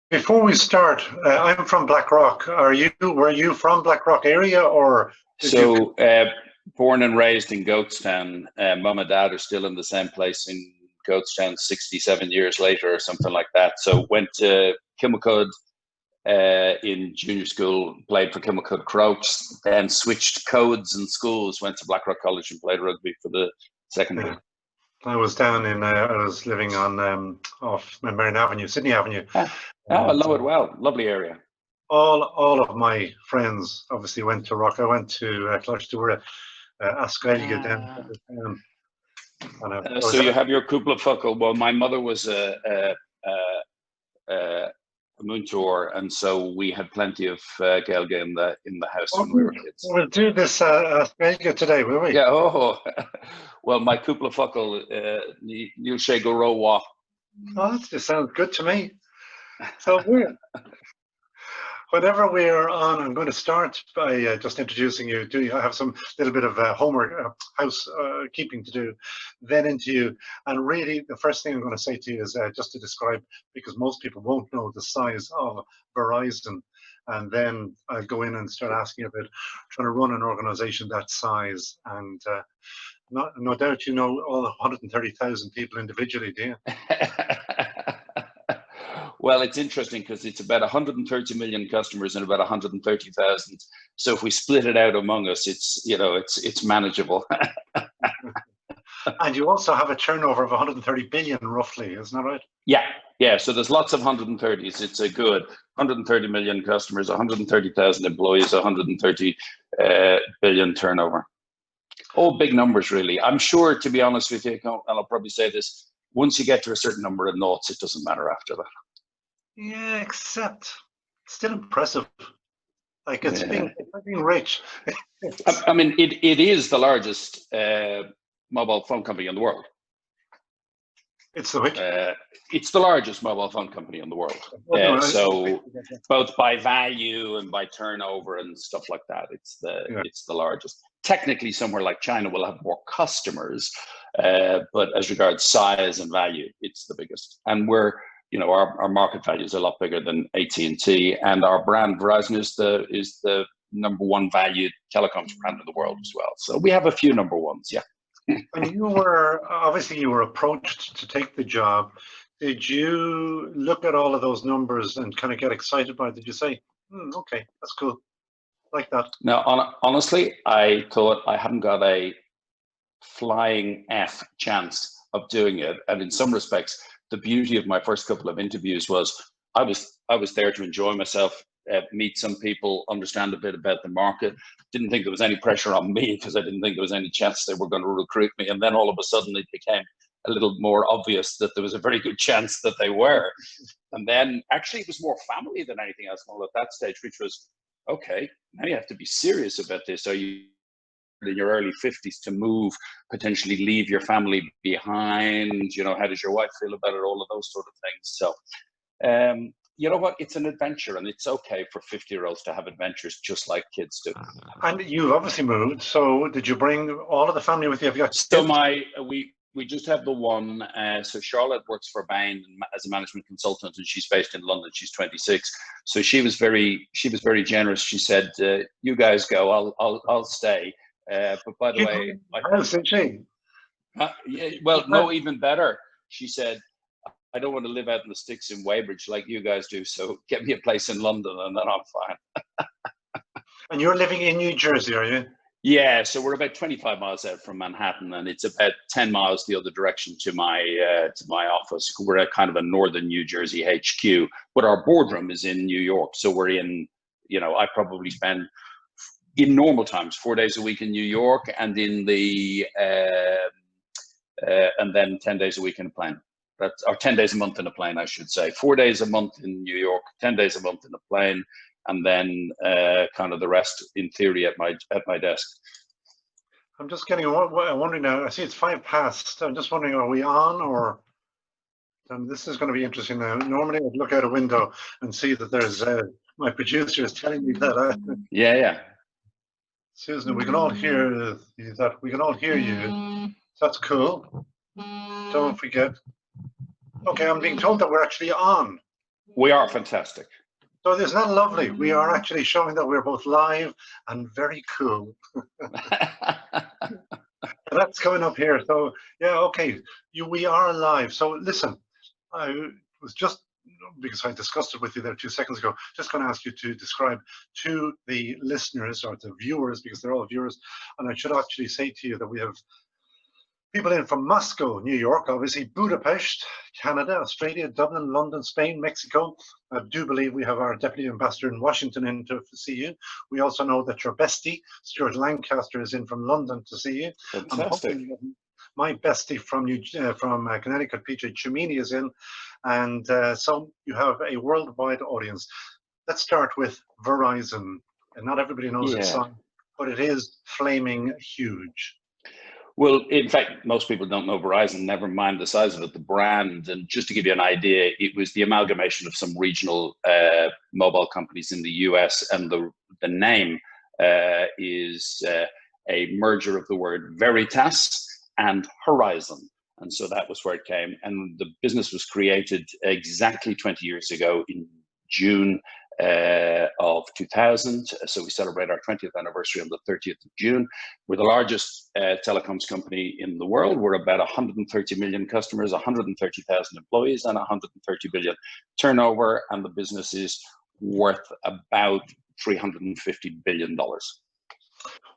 Before we start, I'm from Blackrock. Were you from Blackrock area, or did you? Born and raised in Goatstown. Mum and dad are still in the same place in Goatstown 67 years later or something like that. So went to Kilmacud in junior school, played for Kilmacud Crokes, then switched codes and schools, went to Blackrock College and played rugby for the secondary. Yeah. I was down in, I was living on off Marion Avenue, Sydney Avenue. I know it well. Lovely area. All of my friends obviously went to Rock. I went to Cloisteúra, Ascailga down. So you have your Cúpla Focal. Well, my mother was a Muntor, and so we had plenty of Gaelga in the house when we were kids. We'll do this Ascailga today, will we? Yeah. Oh, well, my Cúpla Focal, Níl sé go raibh wa. Oh, that sounds good to me. So whenever we're on, I'm going to start by just introducing you. Do you have some little bit of homework, housekeeping to do, then into you. And really, the first thing I'm going to say to you is just to describe, because most people won't know the size of Verizon. And then I'll go in and start asking about trying to run an organization that size. And no doubt you know all the 130,000 people individually, do you? Well, it's interesting because it's about 130 million customers and about 130,000. So if we split it out among us, it's manageable. And you also have a turnover of 130 billion, roughly, isn't that right? Yeah. So there's lots of 130s. It's a good 130 million customers, 130,000 employees, 130 billion turnover. All big numbers, really. I'm sure, to be honest with you, and I'll probably say this, once you get to a certain number of noughts, it doesn't matter after that. Yeah, except still impressive. Like it's being rich. I mean, it is the largest mobile phone company in the world. It's the which? It's the largest mobile phone company in the world. So both by value and by turnover and stuff like that, it's the largest. Technically, somewhere like China will have more customers, but as regards size and value, it's the biggest. And our market value is a lot bigger than AT&T, and our brand Verizon is the number one valued telecoms brand in the world as well. So we have a few number ones, yeah. And you were approached to take the job. Did you look at all of those numbers and kind of get excited by it? Did you say, okay, that's cool, like that? No, honestly, I thought I hadn't got a flying F chance of doing it, and in some respects, the beauty of my first couple of interviews was I was there to enjoy myself, meet some people, understand a bit about the market. Didn't think there was any pressure on me because I didn't think there was any chance they were going to recruit me. And then all of a sudden it became a little more obvious that there was a very good chance that they were. And then actually it was more family than anything else at that stage, which was, okay, now you have to be serious about this. Are you in your early 50s to move, potentially leave your family behind? How does your wife feel about it? All of those sort of things. So, you know what? It's an adventure, and it's okay for 50-year-olds to have adventures just like kids do. And you've obviously moved. So did you bring all of the family with you? Have you got we just have the one. So Charlotte works for Bain as a management consultant, and she's based in London. She's 26. So she was very generous. She said, "You guys go. I'll stay." But by the way, no, even better. She said, I don't want to live out in the sticks in Weybridge like you guys do. So get me a place in London and then I'm fine. And you're living in New Jersey, are you? Yeah. So we're about 25 miles out from Manhattan, and it's about 10 miles the other direction to my office. We're at kind of a northern New Jersey HQ, but our boardroom is in New York. So we're in, I probably spend in normal times 4 days a week in New York, and in the and then 10 days a week in a plane. Or 10 days a month in a plane, I should say. 4 days a month in New York, 10 days a month in a plane, and then kind of the rest in theory at my desk. I'm just getting wondering now. I see it's 5 past. I'm just wondering, are we on or? This is going to be interesting now. Normally, I'd look out a window and see that there's my producer is telling me that. Yeah. Susan, we can all hear that. We can all hear you. That's cool. Don't forget. Okay, I'm being told that we're actually on. We are fantastic. So isn't that lovely? We are actually showing that we're both live and very cool. That's coming up here. So yeah, okay, we are live. So listen, I was just, because I discussed it with you there 2 seconds ago, just going to ask you to describe to the listeners or the viewers, because they're all viewers, and I should actually say to you that we have people in from Moscow, New York, obviously, Budapest, Canada, Australia, Dublin, London, Spain, Mexico. I do believe we have our Deputy Ambassador in Washington in to see you. We also know that your bestie, Stuart Lancaster, is in from London to see you. Fantastic. My bestie from Connecticut, PJ Chimini, is in. And so you have a worldwide audience. Let's start with Verizon. And not everybody knows its song, but it is flaming huge. Well, in fact, most people don't know Verizon, never mind the size of it, the brand. And just to give you an idea, it was the amalgamation of some regional mobile companies in the US, and the name is a merger of the word Veritas and Horizon. And so that was where it came. And the business was created exactly 20 years ago in June of 2000. So we celebrate our 20th anniversary on the 30th of June. We're the largest telecoms company in the world. We're about 130 million customers, 130,000 employees, and 130 billion turnover. And the business is worth about $350 billion.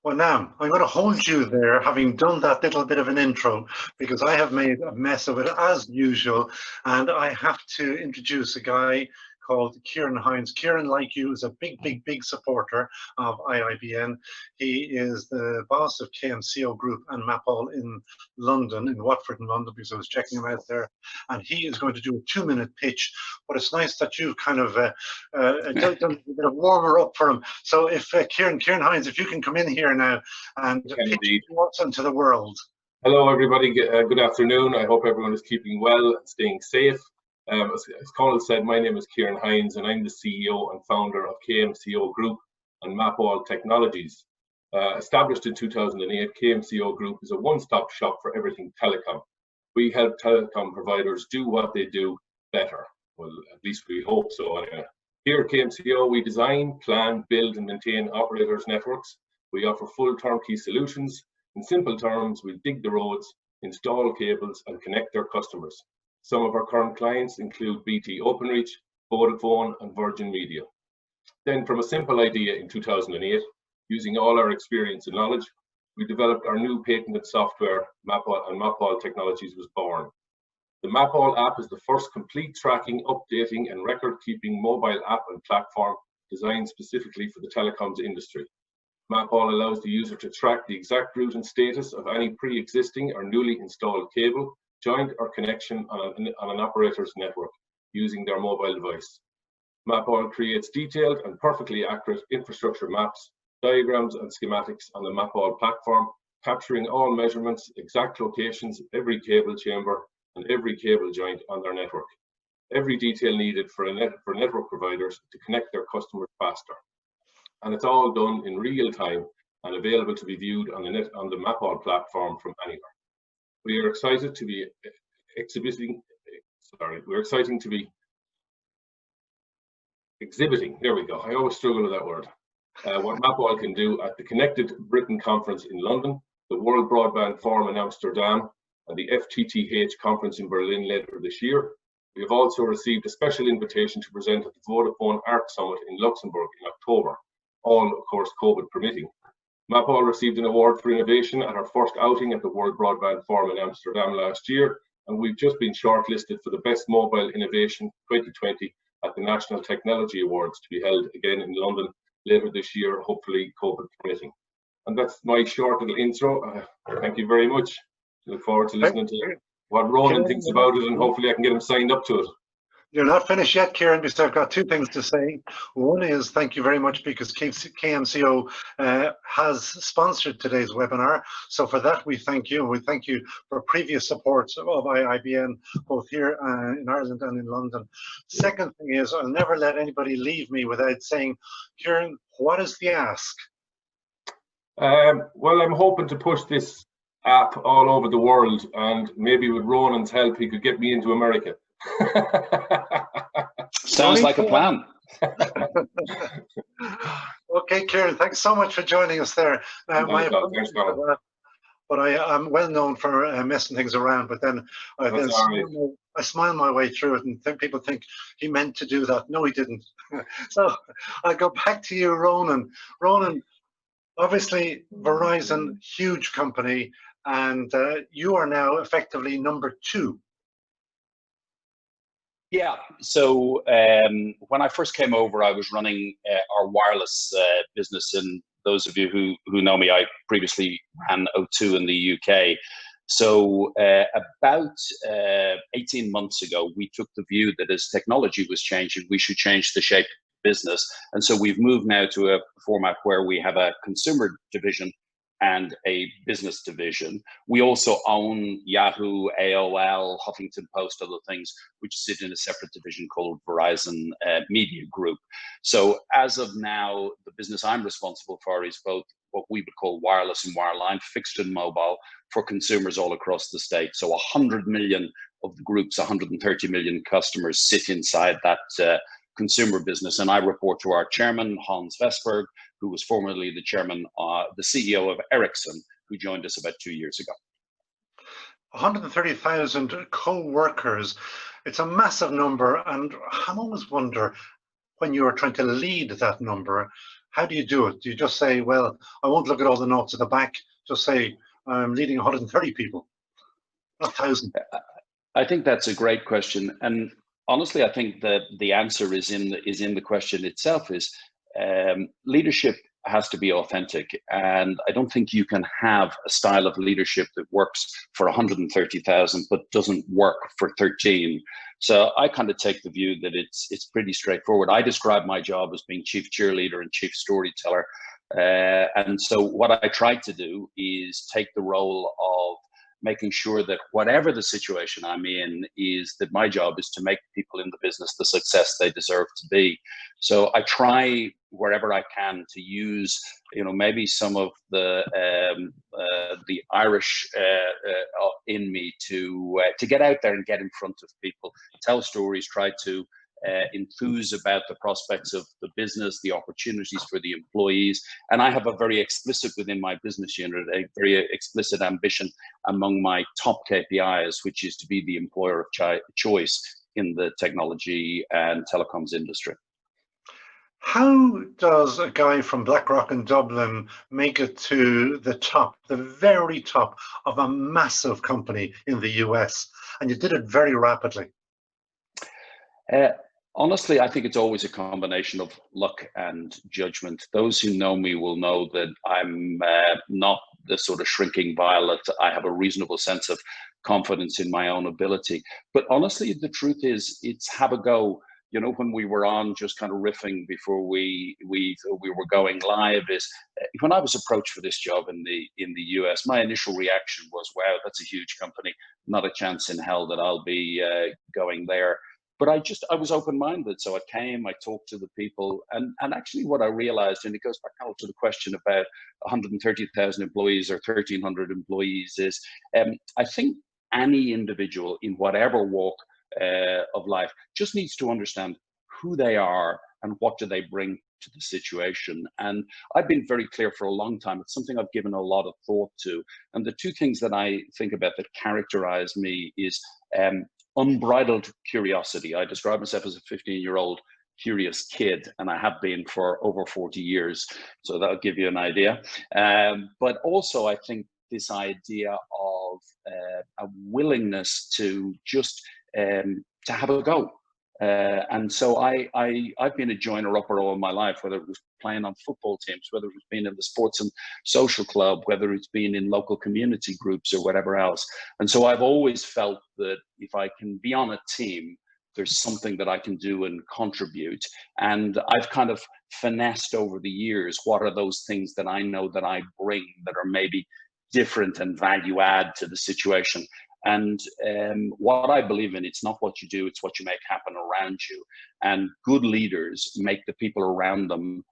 Well, now I'm going to hold you there, having done that little bit of an intro, because I have made a mess of it as usual, and I have to introduce a guy called Kieran Hines. Kieran, like you, is a big supporter of IIBN. He is the boss of KMCO Group and Mapol in London, in Watford in London, because I was checking him out there. And he is going to do a 2-minute pitch, but it's nice that you've kind of done a bit of warmer up for him. So if Kieran Hines, if you can come in here now and pitch what's into the world. Hello, everybody. Good afternoon. I hope everyone is keeping well and staying safe. As Conall said, my name is Kieran Hines, and I'm the CEO and founder of KMCO Group and Mapol Technologies. Established in 2008, KMCO Group is a one-stop shop for everything telecom. We help telecom providers do what they do better. Well, at least we hope so. Anyway. Here at KMCO, we design, plan, build, and maintain operators' networks. We offer full turnkey solutions. In simple terms, we dig the roads, install cables, and connect their customers. Some of our current clients include BT Openreach, Vodafone, and Virgin Media. Then, from a simple idea in 2008, using all our experience and knowledge, we developed our new patented software, Mapol, and Mapol Technologies was born. The Mapol app is the first complete tracking, updating, and record-keeping mobile app and platform designed specifically for the telecoms industry. Mapol allows the user to track the exact route and status of any pre-existing or newly installed cable, joint, or connection on an operator's network using their mobile device. Mapol creates detailed and perfectly accurate infrastructure maps, diagrams, and schematics on the Mapol platform, capturing all measurements, exact locations, every cable chamber, and every cable joint on their network. Every detail needed for network providers to connect their customers faster. And it's all done in real time and available to be viewed on the Mapol platform from anywhere. We are excited to be exhibiting, there we go, I always struggle with that word, what Mapol can do at the Connected Britain Conference in London, the World Broadband Forum in Amsterdam, and the FTTH Conference in Berlin later this year. We have also received a special invitation to present at the Vodafone Arc Summit in Luxembourg in October, all, of course, COVID permitting. Mapol received an award for innovation at our first outing at the World Broadband Forum in Amsterdam last year, and we've just been shortlisted for the Best Mobile Innovation 2020 at the National Technology Awards, to be held again in London later this year, hopefully COVID permitting. And that's my short little intro. Thank you very much. Look forward to listening to what Ronan thinks about it, and hopefully I can get him signed up to it. You're not finished yet, Kieran, because I've got 2 things to say. One is thank you very much, because KMCO has sponsored today's webinar. So for that, we thank you. We thank you for previous supports of IIBN, both here in Ireland and in London. Second thing is, I'll never let anybody leave me without saying, Kieran, what is the ask? Well, I'm hoping to push this app all over the world, and maybe with Ronan's help, he could get me into America. Sounds like a plan. Okay, Kieran, thanks so much for joining us there. My apologies for that, but I'm well known for messing things around, but then I smile my way through it, and people think he meant to do that. No, he didn't. So I go back to you, Ronan. Ronan, obviously Verizon, huge company, and you are now effectively number 2. Yeah, so when I first came over, I was running our wireless business, and those of you who know me, I previously ran O2 in the UK. So about 18 months ago, we took the view that as technology was changing, we should change the shape of business. And so we've moved now to a format where we have a consumer division and a business division. We also own Yahoo, AOL, Huffington Post, other things, which sit in a separate division called Verizon Media Group. So as of now, the business I'm responsible for is both what we would call wireless and wireline, fixed and mobile, for consumers all across the state. So 100 million of the group's 130 million customers sit inside that consumer business. And I report to our chairman, Hans Vestberg, who was formerly the chairman, the CEO of Ericsson, who joined us about 2 years ago. 130,000 co-workers. It's a massive number, and I always wonder, when you're trying to lead that number, how do you do it? Do you just say, well, I won't look at all the notes at the back, just say, I'm leading 130 people, not 1,000? I think that's a great question. And honestly, I think that the answer is in the question itself. Is leadership has to be authentic, and I don't think you can have a style of leadership that works for 130,000 but doesn't work for 13. So I kind of take the view that it's pretty straightforward. I describe my job as being chief cheerleader and chief storyteller, and so what I try to do is take the role of making sure that whatever the situation I'm in, is that my job is to make people in the business the success they deserve to be. So I try wherever I can to use, maybe some of the Irish in me to get out there and get in front of people, tell stories, try to enthuse about the prospects of the business, the opportunities for the employees. And I have a very explicit, within my business unit, a very explicit ambition among my top KPIs, which is to be the employer of choice in the technology and telecoms industry. How does a guy from Blackrock in Dublin make it to the top, the very top of a massive company in the US? And you did it very rapidly. Honestly, I think it's always a combination of luck and judgment. Those who know me will know that I'm not the sort of shrinking violet. I have a reasonable sense of confidence in my own ability. But honestly, the truth is, it's have a go. When we were on just kind of riffing before we were going live, is when I was approached for this job in the US, my initial reaction was, wow, that's a huge company. Not a chance in hell that I'll be going there. But I was open-minded, so I came, I talked to the people, and actually what I realized, and it goes back now to the question about 130,000 employees or 1,300 employees, is I think any individual in whatever walk of life just needs to understand who they are and what do they bring to the situation. And I've been very clear for a long time. It's something I've given a lot of thought to. And the two things that I think about that characterize me is unbridled curiosity. I describe myself as a 15-year-old curious kid, and I have been for over 40 years. So that'll give you an idea. But also, I think this idea of a willingness to just to have a go. And so I've been a joiner upper all my life, whether it was playing on football teams, whether it was being in the sports and social club, whether it's been in local community groups or whatever else. And so I've always felt that if I can be on a team, there's something that I can do and contribute. And I've kind of finessed over the years, what are those things that I know that I bring that are maybe different and value add to the situation. And what I believe in, it's not what you do, it's what you make happen around you. And good leaders make the people around them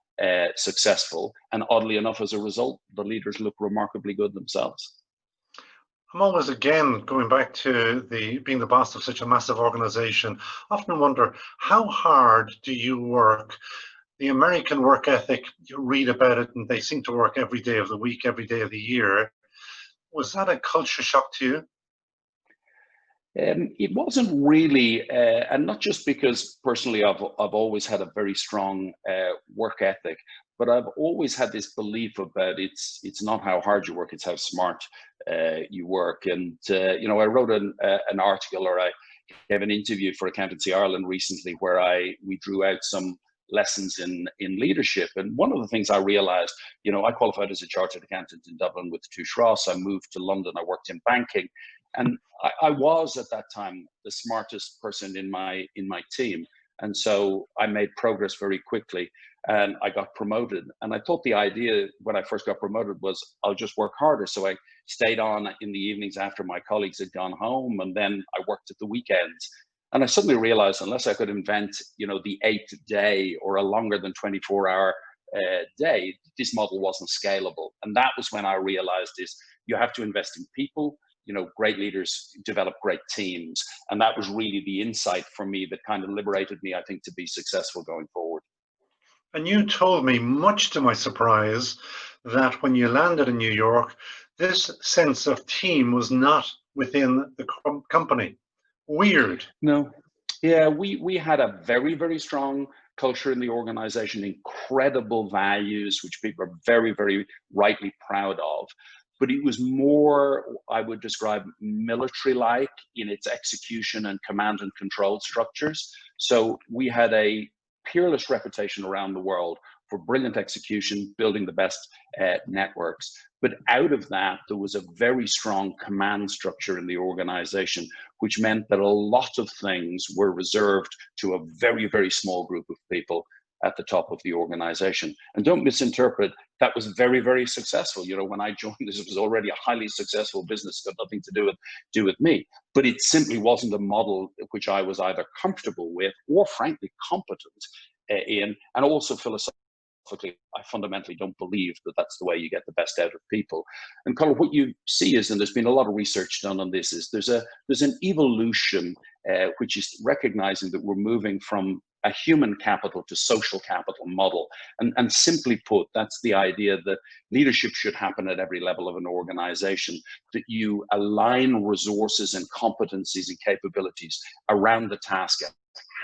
successful. And oddly enough, as a result, the leaders look remarkably good themselves. I'm always, again, going back to being the boss of such a massive organization, often wonder, how hard do you work? The American work ethic, you read about it and they seem to work every day of the week, every day of the year. Was that a culture shock to you? It wasn't really, and not just because personally I've always had a very strong work ethic, but I've always had this belief about it's not how hard you work, it's how smart you work. And you know, I wrote an article, or I gave an interview for Accountancy Ireland recently, where we drew out some lessons in leadership. And one of the things I realized, you know, I qualified as a chartered accountant in Dublin with 2 Shross. I moved to London, I worked in banking, and I was at that time the smartest person in my team. And so I made progress very quickly and I got promoted. And I thought the idea when I first got promoted was I'll just work harder. So I stayed on in the evenings after my colleagues had gone home, and then I worked at the weekends. And I suddenly realized unless I could invent, you know, the 8th day or a longer than 24-hour day, this model wasn't scalable. And that was when I realized is you have to invest in people. You know, great leaders develop great teams. And that was really the insight for me that kind of liberated me, I think, to be successful going forward. And you told me, much to my surprise, that when you landed in New York, this sense of team was not within the company. Weird. No, yeah, we had a very, very strong culture in the organization, incredible values, which people are very, very rightly proud of. But it was more, I would describe, military-like in its execution and command and control structures. So we had a peerless reputation around the world for brilliant execution, building the best networks. But out of that, there was a very strong command structure in the organization, which meant that a lot of things were reserved to a very, very small group of people at the top of the organization. And don't misinterpret, that was very, very successful. You know, when I joined, this was already a highly successful business, got nothing to do with me. But it simply wasn't a model which I was either comfortable with or frankly competent in, and also philosophically, I fundamentally don't believe that that's the way you get the best out of people. And Conall, what you see is, and there's been a lot of research done on this, is there's an evolution which is recognizing that we're moving from a human capital to social capital model. And simply put, that's the idea that leadership should happen at every level of an organization, that you align resources and competencies and capabilities around the task at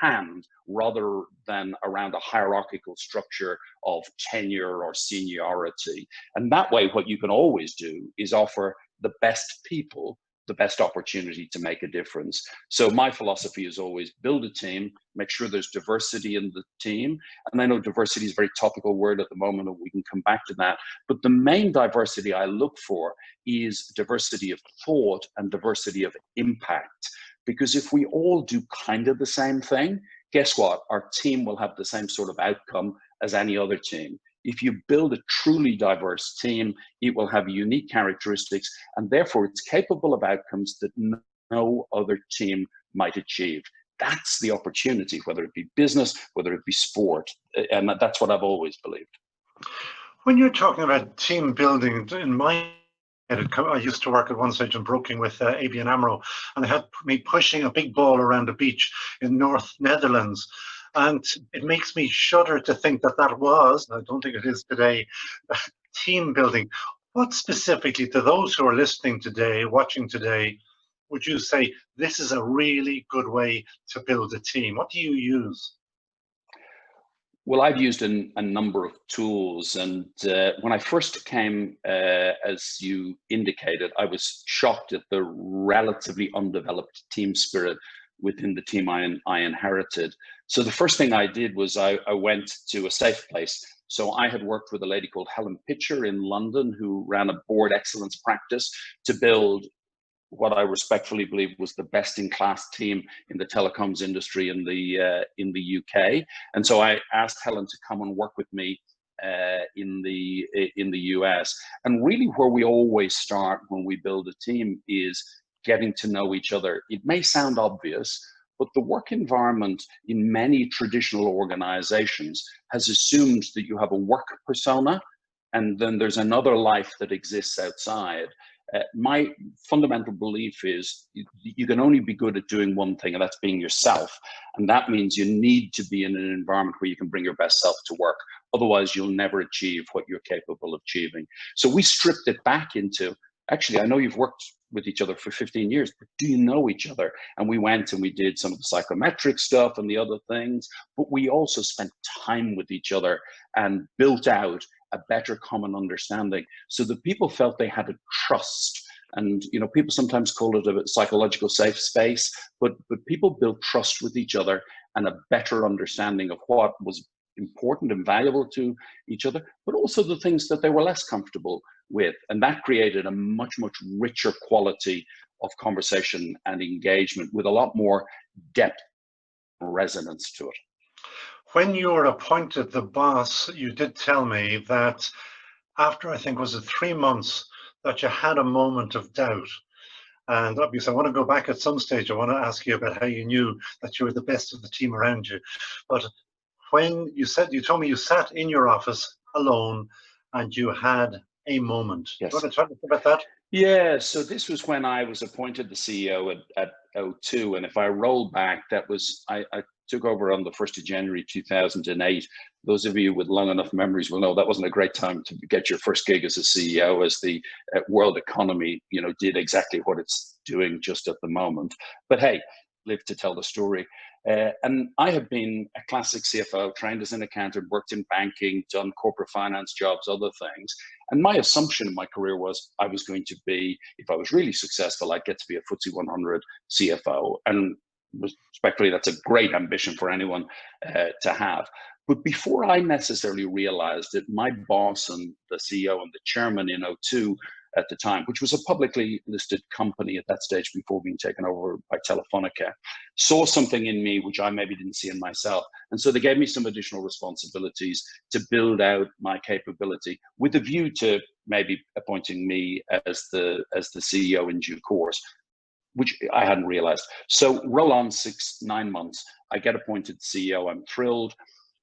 hand rather than around a hierarchical structure of tenure or seniority. And that way, what you can always do is offer the best people the best opportunity to make a difference. So my philosophy is always build a team, make sure there's diversity in the team. And I know diversity is a very topical word at the moment, and we can come back to that. But the main diversity I look for is diversity of thought and diversity of impact. Because if we all do kind of the same thing, guess what? Our team will have the same sort of outcome as any other team. If you build a truly diverse team, it will have unique characteristics, and therefore it's capable of outcomes that no other team might achieve. That's the opportunity, whether it be business, whether it be sport, and that's what I've always believed. When you're talking about team building, in my I used to work at one stage in broking with ABN AMRO, and they had me pushing a big ball around the beach in North Netherlands. And it makes me shudder to think that that was, I don't think it is today, team building. What specifically, to those who are listening today, watching today, would you say this is a really good way to build a team? What do you use? Well, I've used a number of tools, and when I first came, as you indicated, I was shocked at the relatively undeveloped team spirit within the team I inherited. So the first thing I did was I went to a safe place. So I had worked with a lady called Helen Pitcher in London, who ran a board excellence practice to build what I respectfully believe was the best-in-class team in the telecoms industry in the UK. And so I asked Helen to come and work with me in the US. And really, where we always start when we build a team is getting to know each other. It may sound obvious, but the work environment in many traditional organizations has assumed that you have a work persona, and then there's another life that exists outside. My fundamental belief is you can only be good at doing one thing, and that's being yourself. And that means you need to be in an environment where you can bring your best self to work. Otherwise, you'll never achieve what you're capable of achieving. So we stripped it back into, actually, I know you've worked with each other for 15 years, but do you know each other? And we went and we did some of the psychometric stuff and the other things, but we also spent time with each other and built out a better common understanding so that people felt they had a trust. And, you know, people sometimes call it a psychological safe space, but people built trust with each other and a better understanding of what was important and valuable to each other, but also the things that they were less comfortable with. And that created a much, much richer quality of conversation and engagement with a lot more depth and resonance to it. When you were appointed the boss, you did tell me that after, I think, was it 3 months, that you had a moment of doubt. And obviously, I want to go back at some stage. I want to ask you about how you knew that you were the best of the team around you. But when you told me you sat in your office alone and you had a moment. Yes. Do you want to talk about that? Yeah, so this was when I was appointed the CEO at O2. And if I roll back, that was, I took over on the 1st of January 2008. Those of you with long enough memories will know that wasn't a great time to get your first gig as a CEO, as the world economy, you know, did exactly what it's doing just at the moment. But hey, live to tell the story. And I have been a classic CFO, trained as an accountant, worked in banking, done corporate finance jobs, other things. And my assumption in my career was I was going to be, if I was really successful, I'd get to be a FTSE 100 CFO. And respectfully, that's a great ambition for anyone to have. But before I necessarily realized it, my boss and the CEO and the chairman in O2 at the time, which was a publicly listed company at that stage before being taken over by Telefonica, saw something in me which I maybe didn't see in myself. And so they gave me some additional responsibilities to build out my capability with a view to maybe appointing me as the CEO in due course, which I hadn't realized. So roll on 9 months, I get appointed CEO, I'm thrilled.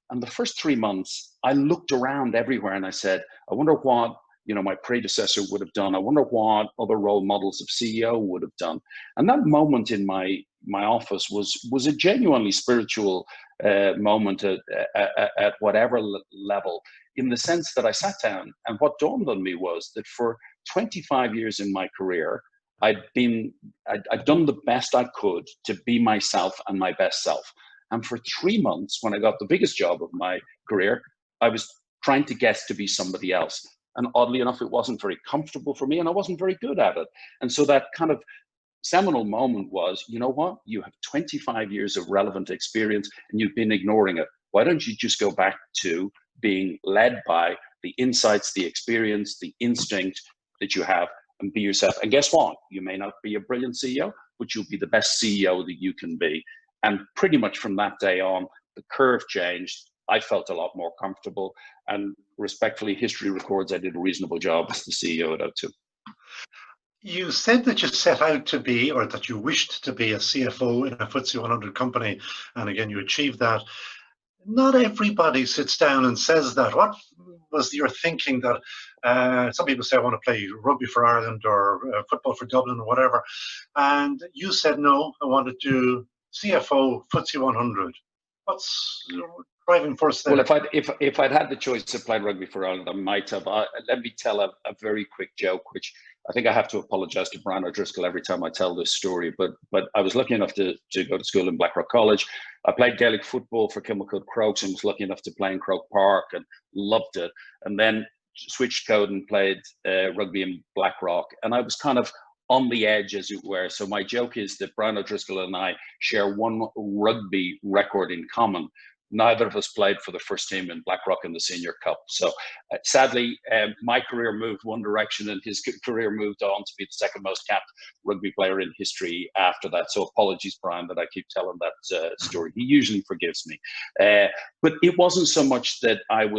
And the first 3 months, I looked around everywhere and I said, I wonder what, you know, my predecessor would have done. I wonder what other role models of CEO would have done. And that moment in my office was a genuinely spiritual moment at whatever level, in the sense that I sat down, and what dawned on me was that for 25 years in my career, I'd done the best I could to be myself and my best self. And for 3 months, when I got the biggest job of my career, I was trying to guess to be somebody else. And oddly enough, it wasn't very comfortable for me and I wasn't very good at it. And so that kind of seminal moment was, you know what? You have 25 years of relevant experience and you've been ignoring it. Why don't you just go back to being led by the insights, the experience, the instinct that you have, and be yourself? And guess what? You may not be a brilliant CEO, but you'll be the best CEO that you can be. And pretty much from that day on, the curve changed. I felt a lot more comfortable, and respectfully, history records I did a reasonable job as the CEO at O2. You said that you set out to be, or that you wished to be, a CFO in a FTSE 100 company, and again, you achieved that. Not everybody sits down and says that. What was your thinking that some people say, I want to play rugby for Ireland or football for Dublin or whatever, and you said, no, I want to do CFO FTSE 100. What's driving force there? Well, if I'd had the choice to play rugby for Ireland, I might have. Let me tell a very quick joke, which I think I have to apologise to Brian O'Driscoll every time I tell this story. But I was lucky enough to go to school in Blackrock College. I played Gaelic football for Kilmacud Crokes and was lucky enough to play in Croke Park and loved it. And then switched code and played rugby in Blackrock. And I was kind of on the edge, as it were. So my joke is that Brian O'Driscoll and I share one rugby record in common. Neither of us played for the first team in Blackrock in the Senior Cup. So sadly, my career moved one direction and his career moved on to be the second most capped rugby player in history after that. So apologies, Brian, that I keep telling that story. He usually forgives me. But it wasn't so much that that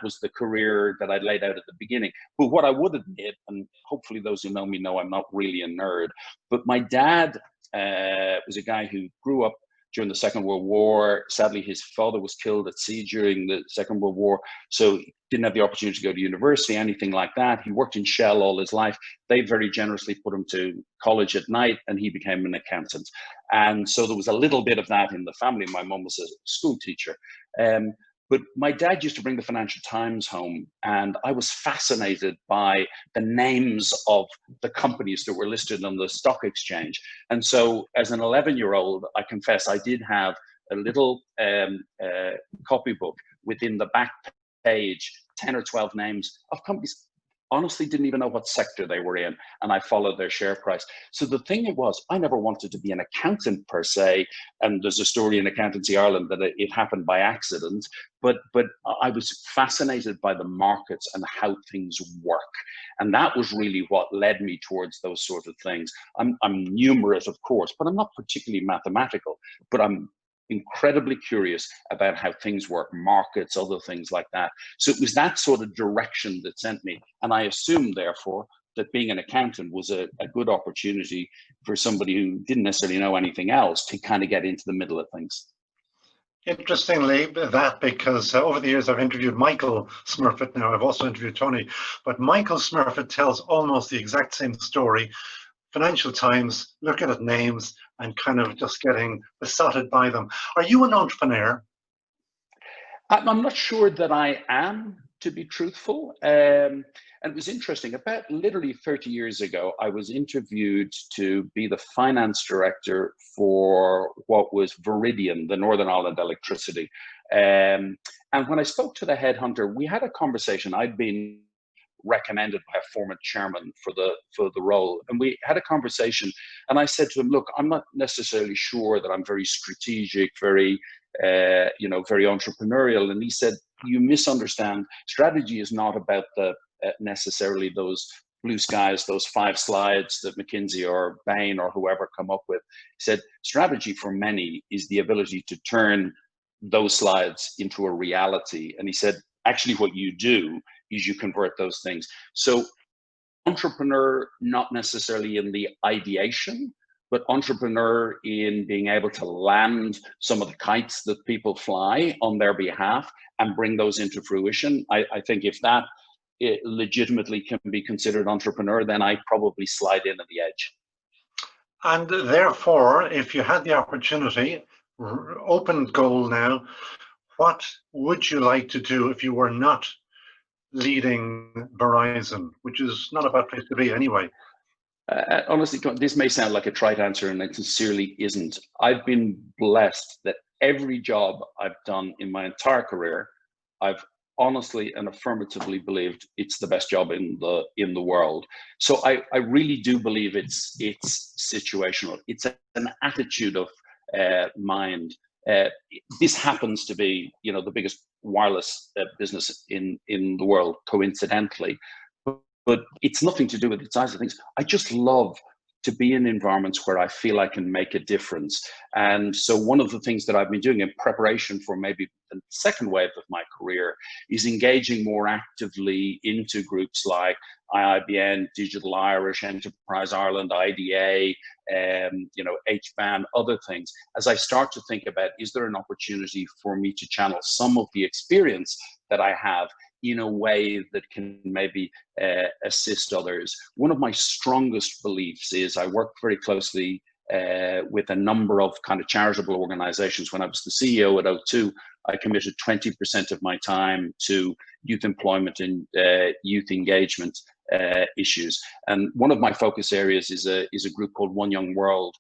was the career that I laid out at the beginning. But what I would admit, and hopefully those who know me know I'm not really a nerd, but my dad was a guy who grew up during the Second World War. Sadly, his father was killed at sea during the Second World War. So didn't have the opportunity to go to university, anything like that. He worked in Shell all his life. They very generously put him to college at night, and he became an accountant. And so there was a little bit of that in the family. My mum was a school teacher. But my dad used to bring the Financial Times home, and I was fascinated by the names of the companies that were listed on the stock exchange. And so as an 11-year-old, I confess I did have a little copybook within the back page, 10 or 12 names of companies. Honestly, didn't even know what sector they were in, and I followed their share price. So the thing it was, I never wanted to be an accountant per se, and there's a story in Accountancy Ireland that it happened by accident, but I was fascinated by the markets and how things work, and that was really what led me towards those sort of things. I'm numerate, of course, but I'm not particularly mathematical, but I'm incredibly curious about how things work, markets, other things like that. So it was that sort of direction that sent me. And I assumed, therefore, that being an accountant was a good opportunity for somebody who didn't necessarily know anything else to kind of get into the middle of things. Interestingly, that because over the years I've interviewed Michael Smurfit. Now I've also interviewed Tony, but Michael Smurfit tells almost the exact same story. Financial Times, looking at names and kind of just getting besotted by them. Are you an entrepreneur? I'm not sure that I am, to be truthful. And it was interesting. About literally 30 years ago, I was interviewed to be the finance director for what was Verizon, the Northern Ireland Electricity. And when I spoke to the headhunter, we had a conversation. I'd been recommended by a former chairman for the role, and we had a conversation, and I said to him, look, I'm not necessarily sure that I'm very strategic, very very entrepreneurial. And he said, you misunderstand. Strategy is not about the necessarily those blue skies, those 5 slides that McKinsey or Bain or whoever come up with. He said, strategy for many is the ability to turn those slides into a reality. And he said, actually what you do is you convert those things. So entrepreneur, not necessarily in the ideation, but entrepreneur in being able to land some of the kites that people fly on their behalf and bring those into fruition. I think if that legitimately can be considered entrepreneur, then I probably slide in at the edge. And therefore, if you had the opportunity, open goal now, what would you like to do if you were not leading Verizon, which is not a bad place to be anyway? Honestly, this may sound like a trite answer, and it sincerely isn't. I've been blessed that every job I've done in my entire career, I've honestly and affirmatively believed it's the best job in the world. So I really do believe it's situational. It's an attitude of mind. This happens to be, the biggest wireless business in the world, coincidentally. But it's nothing to do with the size of things. I just love to be in environments where I feel I can make a difference. And so one of the things that I've been doing in preparation for maybe the second wave of my career is engaging more actively into groups like IIBN, Digital Irish, Enterprise Ireland, IDA, HBAN, other things, as I start to think about, is there an opportunity for me to channel some of the experience that I have in a way that can maybe assist others. One of my strongest beliefs is I work very closely with a number of kind of charitable organizations. When I was the CEO at O2, I committed 20% of my time to youth employment and youth engagement issues. And one of my focus areas is a group called One Young World,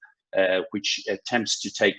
which attempts to take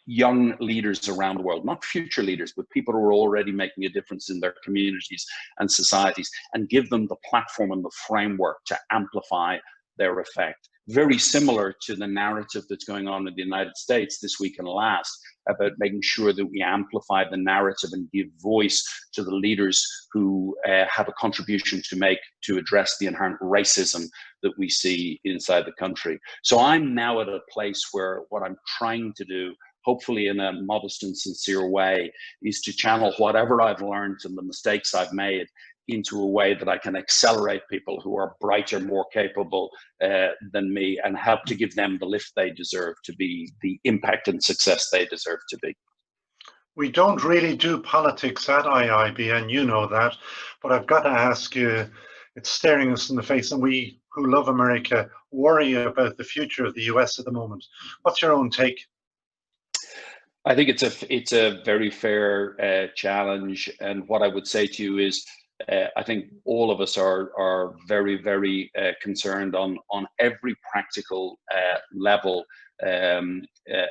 young leaders around the world, not future leaders, but people who are already making a difference in their communities and societies, and give them the platform and the framework to amplify their effect. Very similar to the narrative that's going on in the United States this week and last about making sure that we amplify the narrative and give voice to the leaders who have a contribution to make to address the inherent racism that we see inside the country. So I'm now at a place where what I'm trying to do, hopefully in a modest and sincere way, is to channel whatever I've learned and the mistakes I've made into a way that I can accelerate people who are brighter, more capable than me, and help to give them the lift they deserve to be, the impact and success they deserve to be. We don't really do politics at IIBN, you know that, but I've got to ask you, it's staring us in the face, and we who love America worry about the future of the US at the moment. What's your own take? I think it's a very fair challenge, and what I would say to you is, I think all of us are very concerned on every practical level.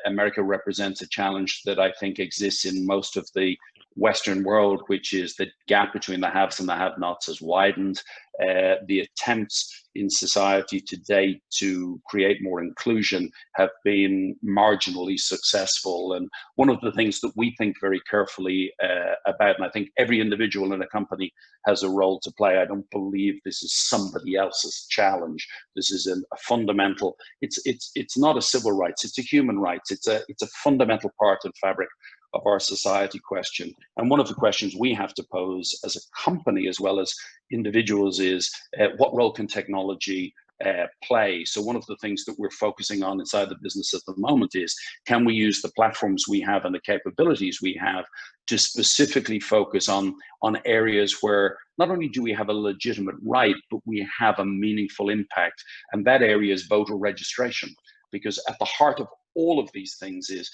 America represents a challenge that I think exists in most of the Western world, which is the gap between the haves and the have-nots has widened. The attempts in society today to create more inclusion have been marginally successful. And one of the things that we think very carefully about, and I think every individual in a company has a role to play. I don't believe this is somebody else's challenge. This is a fundamental. It's not a civil rights. It's a human rights. It's a fundamental part and fabric of our society question. And one of the questions we have to pose as a company as well as individuals is what role can technology play? So one of the things that we're focusing on inside the business at the moment is, can we use the platforms we have and the capabilities we have to specifically focus on areas where not only do we have a legitimate right, but we have a meaningful impact. And that area is voter registration, because at the heart of all of these things is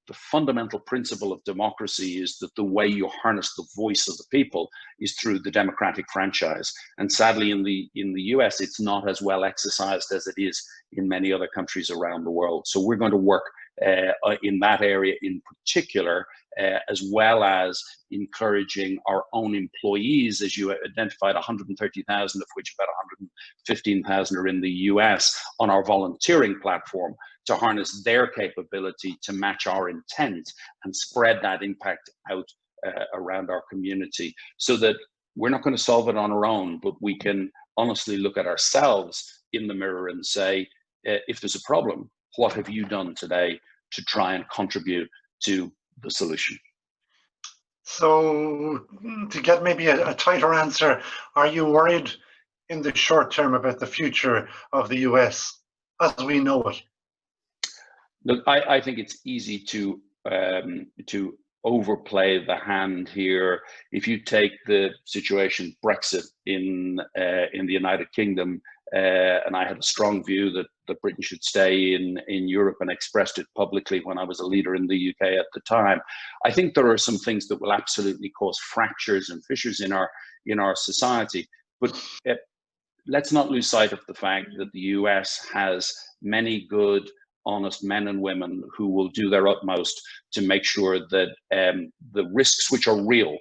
the fundamental principle of democracy is that the way you harness the voice of the people is through the democratic franchise. And sadly, in the US, it's not as well exercised as it is in many other countries around the world. So we're going to work in that area in particular, as well as encouraging our own employees, as you identified, 130,000 of which about 115,000 are in the US, on our volunteering platform, to harness their capability to match our intent and spread that impact out around our community, so that we're not going to solve it on our own, but we can honestly look at ourselves in the mirror and say, if there's a problem, what have you done today to try and contribute to the solution? So to get maybe a tighter answer, are you worried in the short term about the future of the US as we know it? Look, I think it's easy to overplay the hand here. If you take the situation Brexit in the United Kingdom, and I had a strong view that Britain should stay in Europe, and expressed it publicly when I was a leader in the UK at the time. I think there are some things that will absolutely cause fractures and fissures in our society, but let's not lose sight of the fact that the US has many good, honest men and women who will do their utmost to make sure that the risks which are real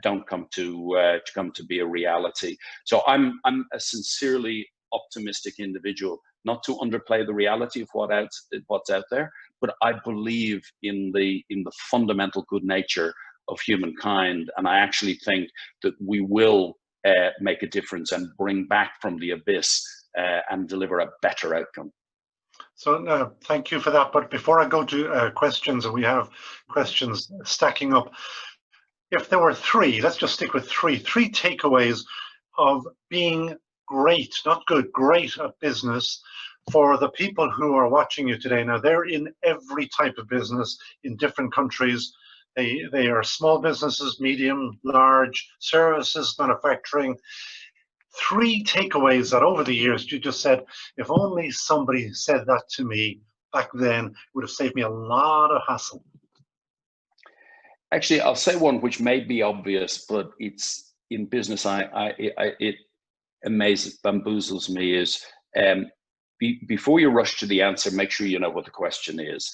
don't come to be a reality. So I'm a sincerely optimistic individual, not to underplay the reality of what's out there, but I believe in the fundamental good nature of humankind, and I actually think that we will make a difference and bring back from the abyss and deliver a better outcome. So thank you for that. But before I go to questions, and we have questions stacking up, if there were three, let's just stick with three takeaways of being great, not good, great at business for the people who are watching you today. Now, they're in every type of business in different countries. They are small businesses, medium, large, services, manufacturing. Three takeaways that over the years you just said, if only somebody said that to me back then, it would have saved me a lot of hassle. Actually, I'll say one which may be obvious, but it's in business. It amazes, bamboozles me. Is before you rush to the answer, make sure you know what the question is.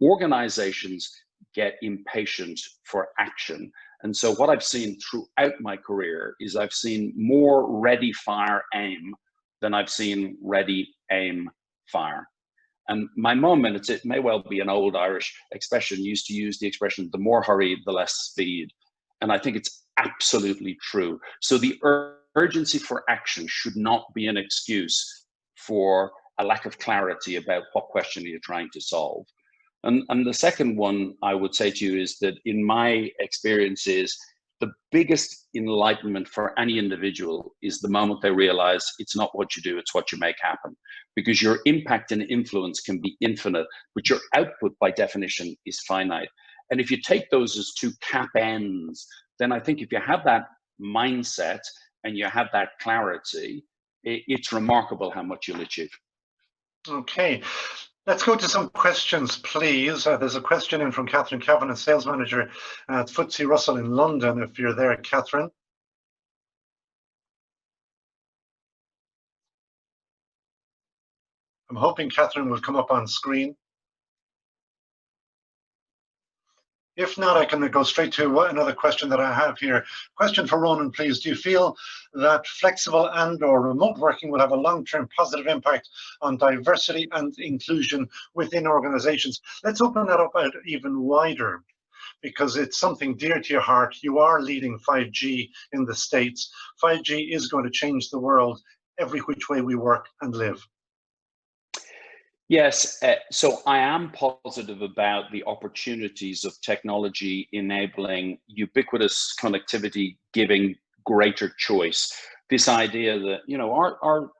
Organizations get impatient for action. And so what I've seen throughout my career is I've seen more ready, fire, aim than I've seen ready, aim, fire. And my mum, and it may well be an old Irish expression, used to use the expression, the more hurry, the less speed. And I think it's absolutely true. So the urgency for action should not be an excuse for a lack of clarity about what question you're trying to solve. And the second one I would say to you is that in my experience is the biggest enlightenment for any individual is the moment they realize it's not what you do, it's what you make happen. Because your impact and influence can be infinite, but your output by definition is finite. And if you take those as two cap ends, then I think if you have that mindset and you have that clarity, it's remarkable how much you'll achieve. Okay, let's go to some questions, please. There's a question in from Catherine Cavan, sales manager at FTSE Russell in London, if you're there, Catherine. I'm hoping Catherine will come up on screen. If not, I can go straight to another question that I have here. Question for Ronan, please. Do you feel that flexible and/or remote working will have a long-term positive impact on diversity and inclusion within organizations? Let's open that up out even wider, because it's something dear to your heart. You are leading 5G in the States. 5G is going to change the world every which way we work and live. Yes, so I am positive about the opportunities of technology enabling ubiquitous connectivity, giving greater choice. This idea that, you know, our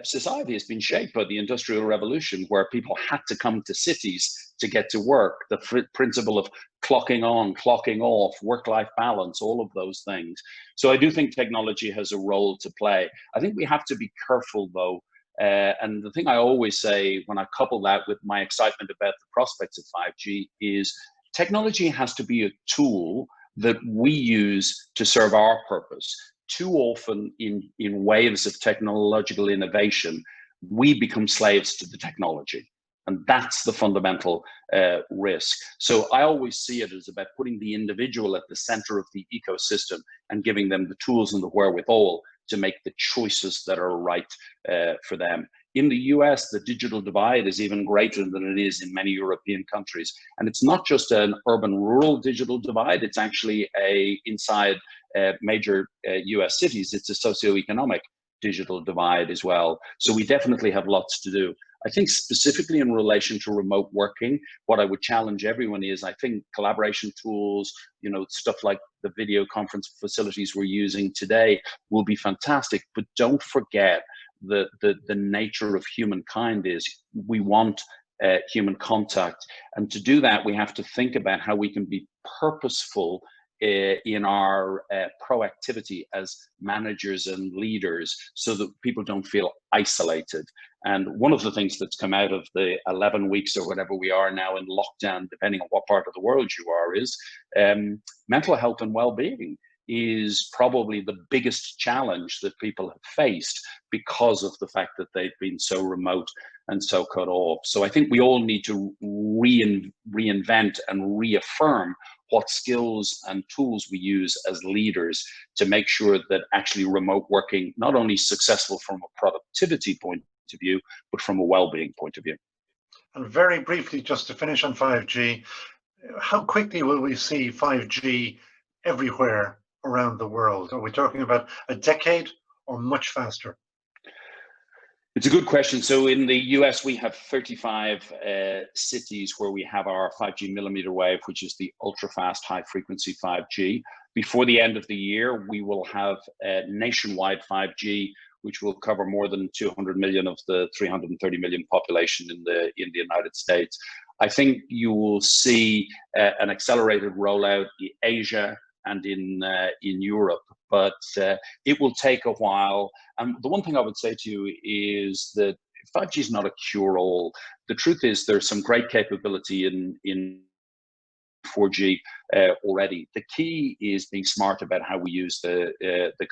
society has been shaped by the Industrial Revolution, where people had to come to cities to get to work. The principle of clocking on, clocking off, work-life balance, all of those things. So I do think technology has a role to play. I think we have to be careful, though. And the thing I always say when I couple that with my excitement about the prospects of 5G is technology has to be a tool that we use to serve our purpose. Too often in waves of technological innovation, we become slaves to the technology. And that's the fundamental risk. So I always see it as about putting the individual at the center of the ecosystem and giving them the tools and the wherewithal to make the choices that are right for them. In the US, the digital divide is even greater than it is in many European countries. And it's not just an urban-rural digital divide, it's actually inside major US cities, it's a socioeconomic digital divide as well. So we definitely have lots to do. I think specifically in relation to remote working, what I would challenge everyone is, I think collaboration tools, you know, stuff like the video conference facilities we're using today will be fantastic, but don't forget the nature of humankind is we want human contact. And to do that, we have to think about how we can be purposeful in our proactivity as managers and leaders so that people don't feel isolated. And one of the things that's come out of the 11 weeks or whatever we are now in lockdown, depending on what part of the world you are, is mental health and well-being is probably the biggest challenge that people have faced because of the fact that they've been so remote and so cut off. So I think we all need to reinvent and reaffirm what skills and tools we use as leaders to make sure that actually remote working not only is successful from a productivity point of view, but from a well-being point of view. And very briefly, just to finish on 5G, how quickly will we see 5G everywhere around the world? Are we talking about a decade or much faster? It's a good question. So in the US, we have 35 cities where we have our 5G millimeter wave, which is the ultra-fast high-frequency 5G. Before the end of the year, we will have nationwide 5G, which will cover more than 200 million of the 330 million population in the United States. I think you will see an accelerated rollout in Asia and in Europe, but it will take a while. And the one thing I would say to you is that 5G is not a cure-all. The truth is there's some great capability in 4G already. The key is being smart about how we use the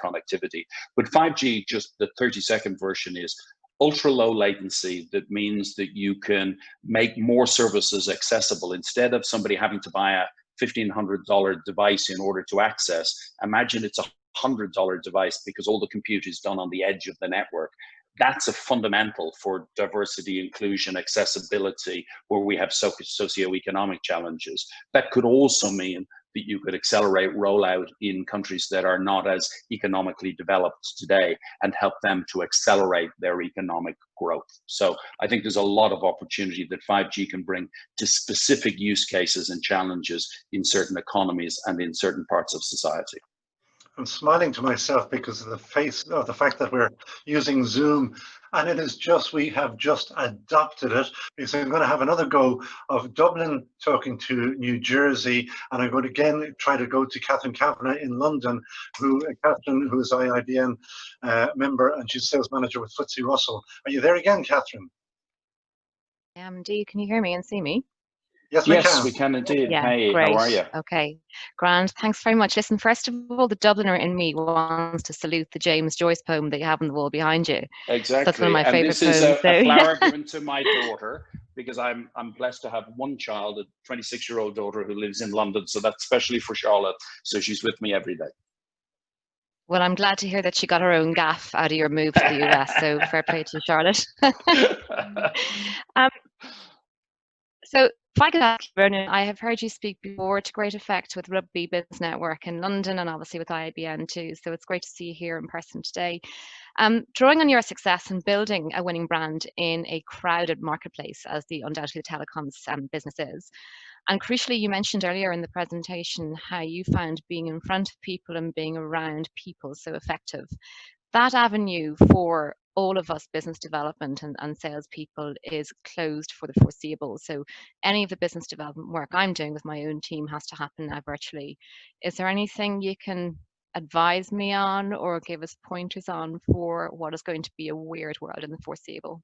connectivity. But 5G, just the 30-second version, is ultra low latency. That means that you can make more services accessible. Instead of somebody having to buy a $1,500 device in order to access, imagine it's a $100 device because all the compute is done on the edge of the network. That's a fundamental for diversity, inclusion, accessibility, where we have socioeconomic challenges. That could also mean that you could accelerate rollout in countries that are not as economically developed today and help them to accelerate their economic growth. So I think there's a lot of opportunity that 5G can bring to specific use cases and challenges in certain economies and in certain parts of society. I'm smiling to myself because of the fact that we're using Zoom, and it is just, we have just adopted it, because I'm going to have another go of Dublin talking to New Jersey, and I'm going to again try to go to Catherine Kavanagh in London, Catherine, who is IIBN member, and she's sales manager with FTSE Russell. Are you there again, Catherine? I am indeed. Can you hear me and see me? Yes, we can. We can indeed. Yeah, Hey, great. how are you? Okay, grand. Thanks very much. Listen, first of all, the Dubliner in me wants to salute the James Joyce poem that you have on the wall behind you. Exactly. That's one of my favorite this is poems. a flower given to my daughter, because I'm blessed to have one child, a 26-year-old daughter who lives in London. So that's especially for Charlotte. So she's with me every day. Well, I'm glad to hear that she got her own gaff out of your move to the US. So fair play to you, Charlotte. So if I could ask you, Ronan, I have heard you speak before to great effect with Rugby Business Network in London, and obviously with IIBN too. So it's great to see you here in person today. Drawing on your success in building a winning brand in a crowded marketplace, as the undoubtedly telecoms business is. And crucially, you mentioned earlier in the presentation how you found being in front of people and being around people so effective. That avenue for all of us business development and salespeople is closed for the foreseeable. So any of the business development work I'm doing with my own team has to happen now virtually. Is there anything you can advise me on or give us pointers on for what is going to be a weird world in the foreseeable?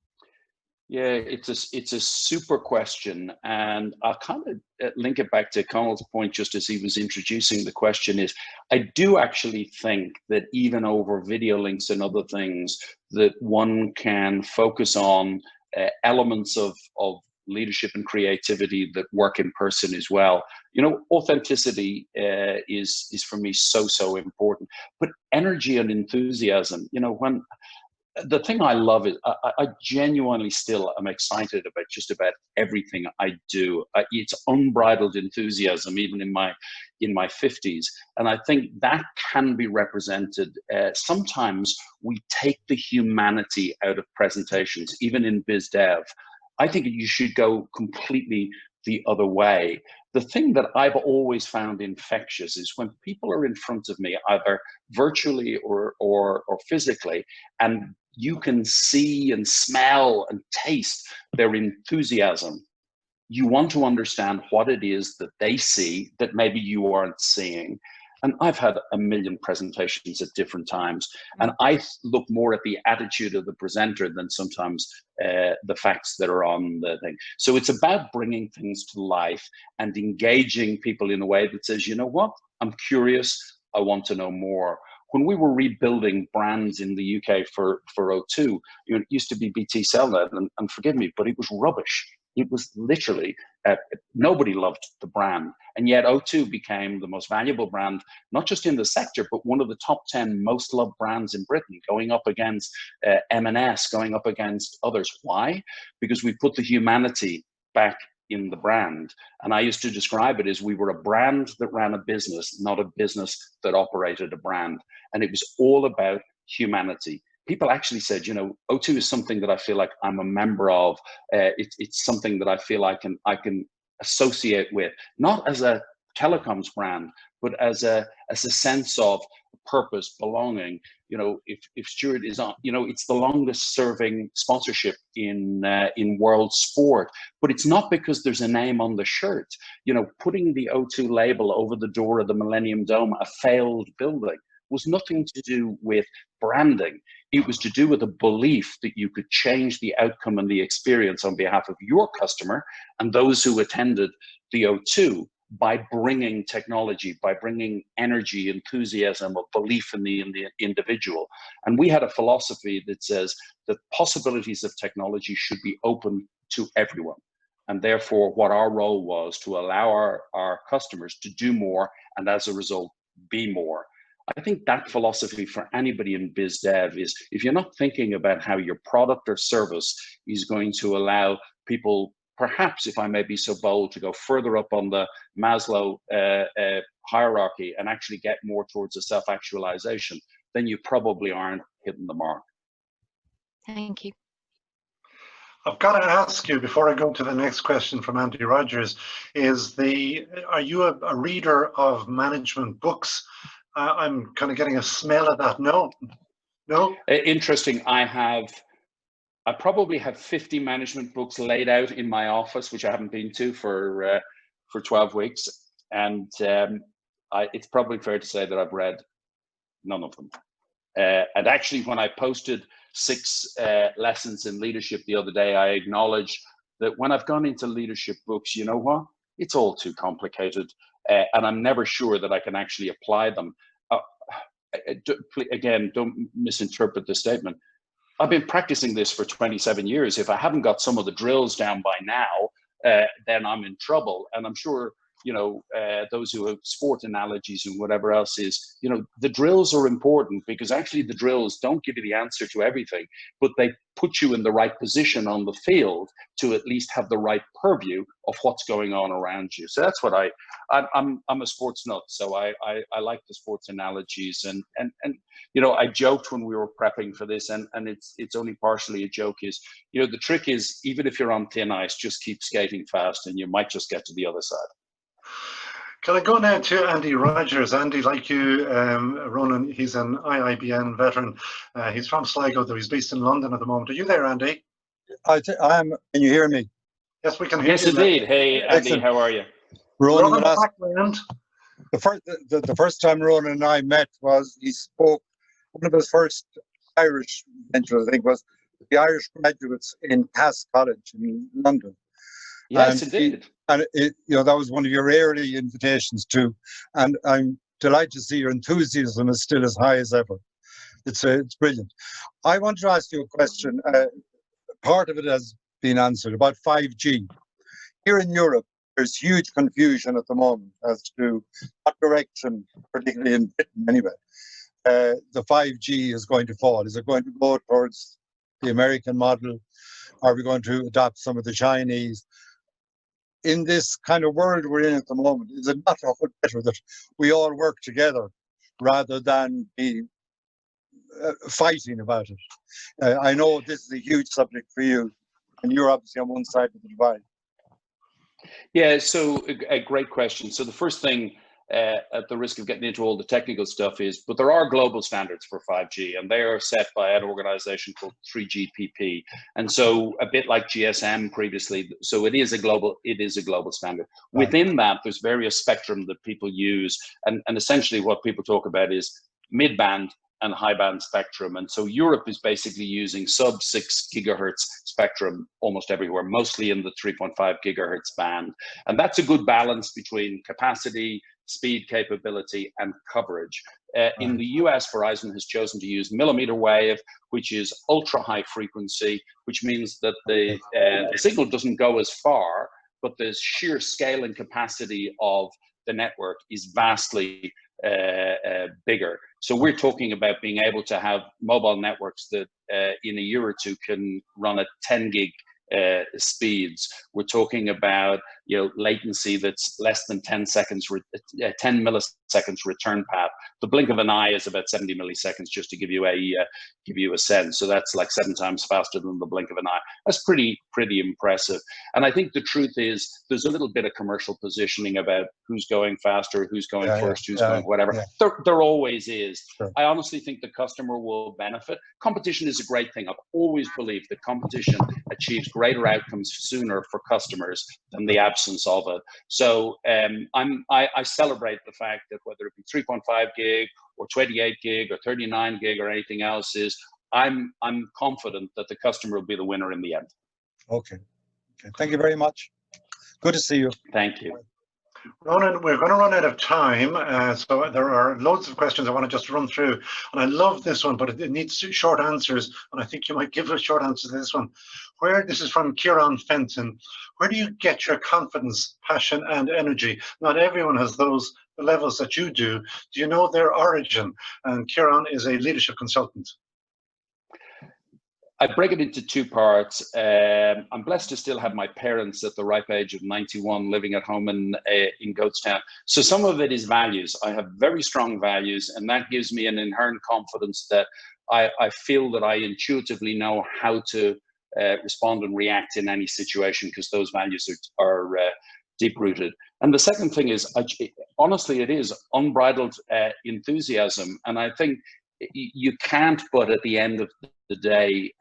Yeah, it's a super question, and I'll kind of link it back to Conall's point just as he was introducing the question. Is I do actually think that even over video links and other things, that one can focus on elements of leadership and creativity that work in person as well. You know, authenticity is for me so important, but energy and enthusiasm. You know, when the thing I love is I genuinely still am excited about just about everything I do. It's unbridled enthusiasm, even in my 50s, and I think that can be represented. Sometimes we take the humanity out of presentations, even in biz dev. I think you should go completely the other way. The thing that I've always found infectious is when people are in front of me, either virtually or physically, and you can see and smell and taste their enthusiasm. You want to understand what it is that they see that maybe you aren't seeing. And I've had a million presentations at different times, and I look more at the attitude of the presenter than sometimes the facts that are on the thing. So it's about bringing things to life and engaging people in a way that says, you know what, I'm curious, I want to know more. When we were rebuilding brands in the UK for O2, you know, it used to be BT Cellnet, and forgive me, but it was rubbish. It was literally, nobody loved the brand. And yet O2 became the most valuable brand, not just in the sector, but one of the top 10 most loved brands in Britain, going up against M&S, going up against others. Why? Because we put the humanity back in the brand. And I used to describe it as we were a brand that ran a business, not a business that operated a brand. And it was all about humanity. People actually said, you know, O2 is something that I feel like I'm a member of. It's something that I feel I can associate with, not as a telecoms brand, but as a sense of purpose, belonging. You know, if Stuart is on, you know, it's the longest serving sponsorship in world sport, but it's not because there's a name on the shirt. You know, putting the O2 label over the door of the Millennium Dome, a failed building, was nothing to do with branding. It was to do with a belief that you could change the outcome and the experience on behalf of your customer and those who attended the O2 by bringing technology, by bringing energy, enthusiasm, or belief in the individual. And we had a philosophy that says that possibilities of technology should be open to everyone. And therefore, what our role was to allow our customers to do more, and as a result, be more. I think that philosophy for anybody in biz dev is, if you're not thinking about how your product or service is going to allow people, perhaps, if I may be so bold, to go further up on the Maslow hierarchy and actually get more towards a self-actualization, then you probably aren't hitting the mark. Thank you. I've got to ask you, before I go to the next question from Andy Rogers, are you a reader of management books? I'm kind of getting a smell of that. No, no. Interesting. I probably have 50 management books laid out in my office, which I haven't been to for 12 weeks. And it's probably fair to say that I've read none of them. And actually, when I posted 6 lessons in leadership the other day, I acknowledged that when I've gone into leadership books, you know what? It's all too complicated. And I'm never sure that I can actually apply them. Again, don't misinterpret the statement. I've been practicing this for 27 years. If I haven't got some of the drills down by now, then I'm in trouble. And I'm sure, you know, those who have sport analogies and whatever else is, you know, the drills are important because actually the drills don't give you the answer to everything, but they put you in the right position on the field to at least have the right purview of what's going on around you. So that's what I'm a sports nut. So I like the sports analogies and you know, I joked when we were prepping for this, and it's only partially a joke, is, you know, the trick is, even if you're on thin ice, just keep skating fast and you might just get to the other side. Can I go now to Andy Rogers? Andy, like you, Ronan, he's an IIBN veteran. He's from Sligo, though he's based in London at the moment. Are you there, Andy? I am. Can you hear me? Yes, we can hear you. Yes, indeed. Hey, Andy, Excellent. how are you? Ronan, the the first time Ronan and I met was he spoke, one of his first Irish ventures, I think, was the Irish graduates in Cass College in London. Yes, and indeed. You know, that was one of your early invitations too. And I'm delighted to see your enthusiasm is still as high as ever. It's brilliant. I want to ask you a question. Part of it has been answered about 5G. Here in Europe, there's huge confusion at the moment as to what direction, particularly in Britain anyway, the 5G is going to fall. Is it going to go towards the American model? Are we going to adopt some of the Chinese? In this kind of world we're in at the moment, is it not better that we all work together rather than be fighting about it? I know this is a huge subject for you, and you're obviously on one side of the divide. Yeah, so a great question. So the first thing, at the risk of getting into all the technical stuff, is, but there are global standards for 5G, and they are set by an organization called 3GPP. And so a bit like GSM previously, so it is a global standard. Right. Within that, there's various spectrum that people use, and essentially what people talk about is mid-band and high band spectrum. And so Europe is basically using sub 6 gigahertz spectrum almost everywhere, mostly in the 3.5 gigahertz band. And that's a good balance between capacity, speed, capability, and coverage. In the US, Verizon has chosen to use millimeter wave, which is ultra high frequency, which means that the signal doesn't go as far, but the sheer scale and capacity of the network is vastly bigger. So we're talking about being able to have mobile networks that in a year or two can run at 10 gig speeds. We're talking about, you know, latency that's less than 10 milliseconds return path. The blink of an eye is about 70 milliseconds, just to give you a sense. So that's like 7 times faster than the blink of an eye. That's pretty impressive. And I think the truth is there's a little bit of commercial positioning about who's going faster, who's going first, who's going whatever. Yeah. There always is. Sure. I honestly think the customer will benefit. Competition is a great thing. I've always believed that competition achieves greater outcomes sooner for customers than the absence of it. So I celebrate the fact that whether it be 3.5 gig or 28 gig or 39 gig or anything else, is I'm confident that the customer will be the winner in the end. Okay. Thank you very much. Good to see you. Thank you. Ronan, we're going to run out of time, so there are loads of questions I want to just run through. And I love this one, but it needs short answers, and I think you might give a short answer to this one. This is from Kieran Fenton. Where do you get your confidence, passion, and energy? Not everyone has the levels that you do. Do you know their origin? And Kieran is a leadership consultant. I break it into 2 parts. I'm blessed to still have my parents at the ripe age of 91 living at home in Goatstown. So some of it is values. I have very strong values, and that gives me an inherent confidence that I feel that I intuitively know how to respond and react in any situation, because those values are deep rooted. And the second thing is, honestly, it is unbridled enthusiasm. And I think you can't but at the end of the day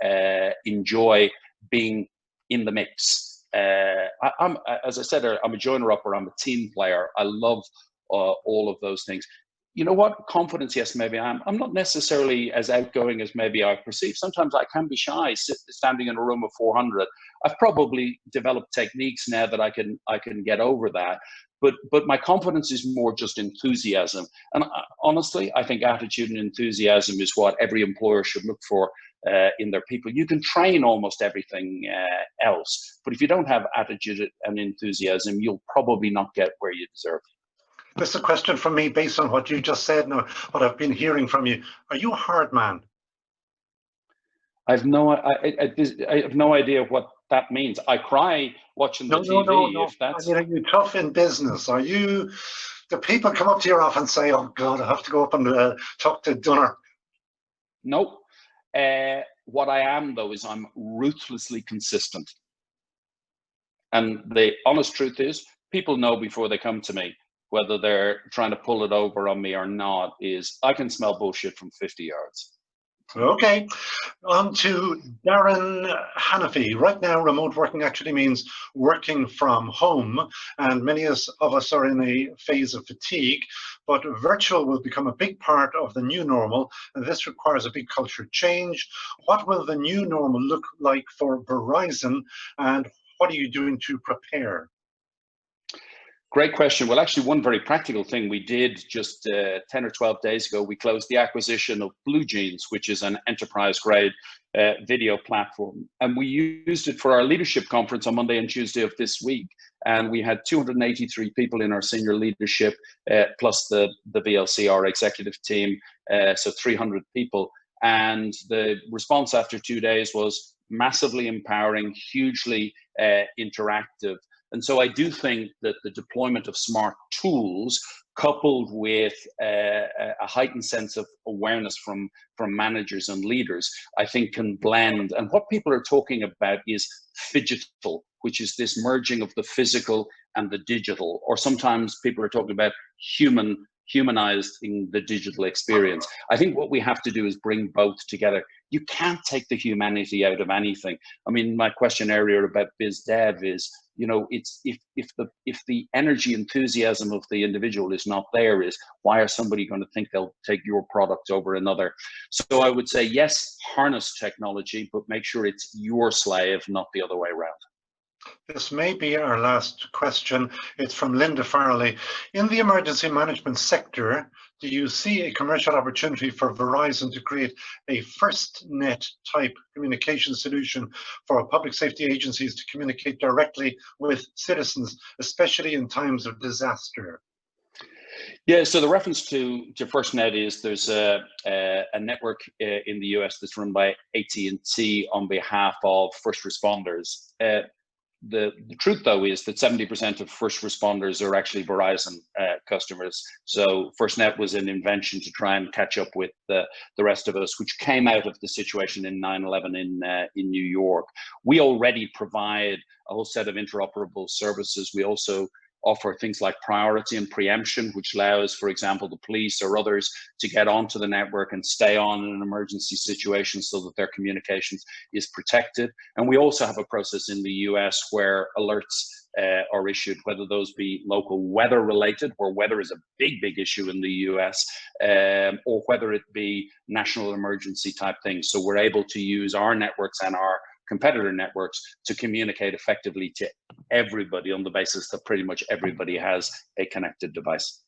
enjoy being in the mix. I'm, as I said, I'm a joiner-upper, I'm a team player. I love all of those things. You know what? Confidence, yes, maybe I'm not necessarily as outgoing as maybe I perceive. Sometimes I can be shy, standing in a room of 400. I've probably developed techniques now that I can get over that. But my confidence is more just enthusiasm. And honestly, I think attitude and enthusiasm is what every employer should look for in their people. You can train almost everything else, but if you don't have attitude and enthusiasm, you'll probably not get where you deserve. This is a question from me based on what you just said and what I've been hearing from you. Are you a hard man? I have no idea what that means. I cry watching the TV. No. If that's... I mean, are you tough in business? Are you? Do people come up to your office and say, "Oh God, I have to go up and talk to Dunne"? Nope. What I am though is I'm ruthlessly consistent. And the honest truth is, people know before they come to me, whether they're trying to pull it over on me or not, is I can smell bullshit from 50 yards. Okay, on to Darren Hannafy. Right now, remote working actually means working from home, and many of us are in a phase of fatigue, but virtual will become a big part of the new normal, and this requires a big culture change. What will the new normal look like for Verizon, and what are you doing to prepare? Great question. Well, actually, one very practical thing we did just 10 or 12 days ago, we closed the acquisition of Blue Jeans, which is an enterprise-grade video platform. And we used it for our leadership conference on Monday and Tuesday of this week. And we had 283 people in our senior leadership, plus the VLC, our executive team, so 300 people. And the response after 2 days was massively empowering, hugely interactive. And so I do think that the deployment of smart tools coupled with a heightened sense of awareness from managers and leaders, I think can blend. And what people are talking about is phygital, which is this merging of the physical and the digital, or sometimes people are talking about humanizing the digital experience. I think what we have to do is bring both together. You can't take the humanity out of anything. I mean, my question earlier about biz dev is, you know, it's if the energy enthusiasm of the individual is not there, is why are somebody going to think they'll take your product over another? So I would say, yes, harness technology, but make sure it's your slave, not the other way around. This may be our last question. It's from Linda Farley. In the emergency management sector, do you see a commercial opportunity for Verizon to create a FirstNet type communication solution for public safety agencies to communicate directly with citizens, especially in times of disaster? Yeah, so the reference to FirstNet is there's a network in the US that's run by AT&T on behalf of first responders. The truth, though, is that 70% of first responders are actually Verizon customers. So FirstNet was an invention to try and catch up with the rest of us, which came out of the situation in 9/11 in New York. We already provide a whole set of interoperable services. We also offer things like priority and preemption, which allows, for example, the police or others to get onto the network and stay on in an emergency situation so that their communications is protected. And we also have a process in the US where alerts are issued, whether those be local weather related, where weather is a big issue in the US, or whether it be national emergency type things. So we're able to use our networks and our competitor networks to communicate effectively to everybody on the basis that pretty much everybody has a connected device.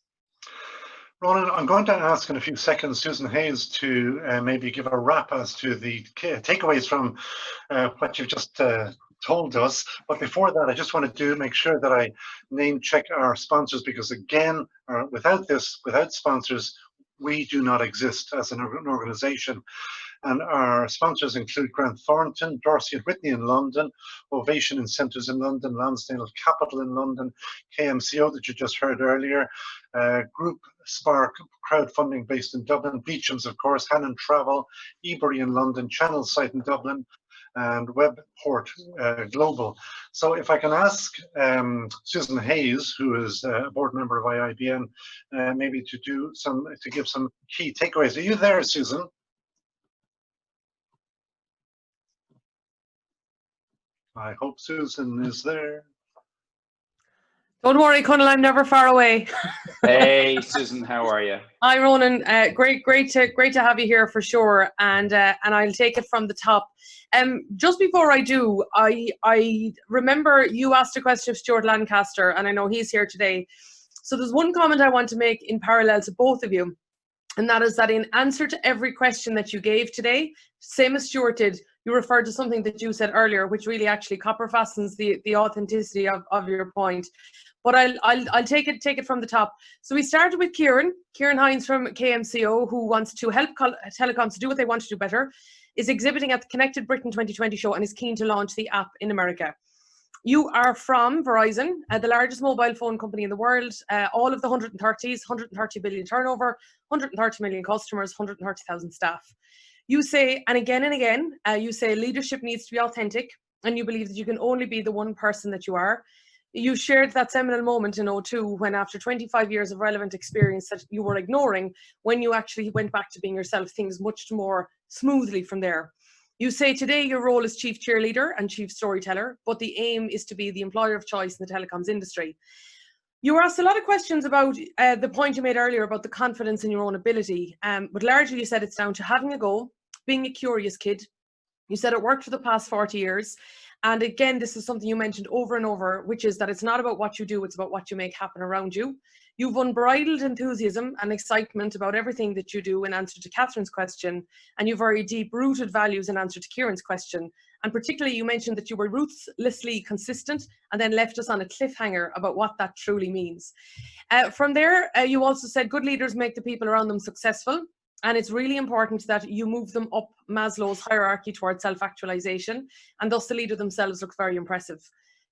Ronan, I'm going to ask in a few seconds Susan Hayes to maybe give a wrap as to the takeaways from what you've just told us. But before that, I just want to make sure that I name check our sponsors, because again, without sponsors, we do not exist as an organization. And our sponsors include Grant Thornton, Dorsey & Whitney in London, Ovation Incentives in London, Lansdale Capital in London, KMCO that you just heard earlier, Group Spark crowdfunding based in Dublin, Beecham's of course, Hannon Travel, Ebury in London, Channel Site in Dublin, and Webport Global. So if I can ask Susan Hayes, who is a board member of IIBN, maybe to give some key takeaways. Are you there, Susan? I hope Susan is there. Don't worry, Conall, I'm never far away. Hey, Susan, how are you? Hi, Ronan. Great to have you here for sure. And I'll take it from the top. Just before I do, I remember you asked a question of Stuart Lancaster, and I know he's here today. So there's one comment I want to make in parallel to both of you, and that is that in answer to every question that you gave today, same as Stuart did, you referred to something that you said earlier, which really actually copper fastens the authenticity of your point. But I'll take it from the top. So we started with Kieran Hines from KMCO, who wants to help telecoms to do what they want to do better, is exhibiting at the Connected Britain 2020 show and is keen to launch the app in America. You are from Verizon, the largest mobile phone company in the world, all of the 130s, 130 billion turnover, 130 million customers, 130,000 staff. You say, and again, you say leadership needs to be authentic, and you believe that you can only be the one person that you are. You shared that seminal moment in 2002 when, after 25 years of relevant experience that you were ignoring, when you actually went back to being yourself, things much more smoothly from there. You say today your role is chief cheerleader and chief storyteller, but the aim is to be the employer of choice in the telecoms industry. You were asked a lot of questions about the point you made earlier about the confidence in your own ability, but largely you said it's down to having a go, being a curious kid. You said it worked for the past 40 years. And again, this is something you mentioned over and over, which is that it's not about what you do, it's about what you make happen around you. You've unbridled enthusiasm and excitement about everything that you do in answer to Catherine's question, and you've very deep-rooted values in answer to Kieran's question. And particularly, you mentioned that you were ruthlessly consistent and then left us on a cliffhanger about what that truly means. From there, you also said good leaders make the people around them successful. And it's really important that you move them up Maslow's hierarchy towards self-actualization, and thus the leader themselves look very impressive.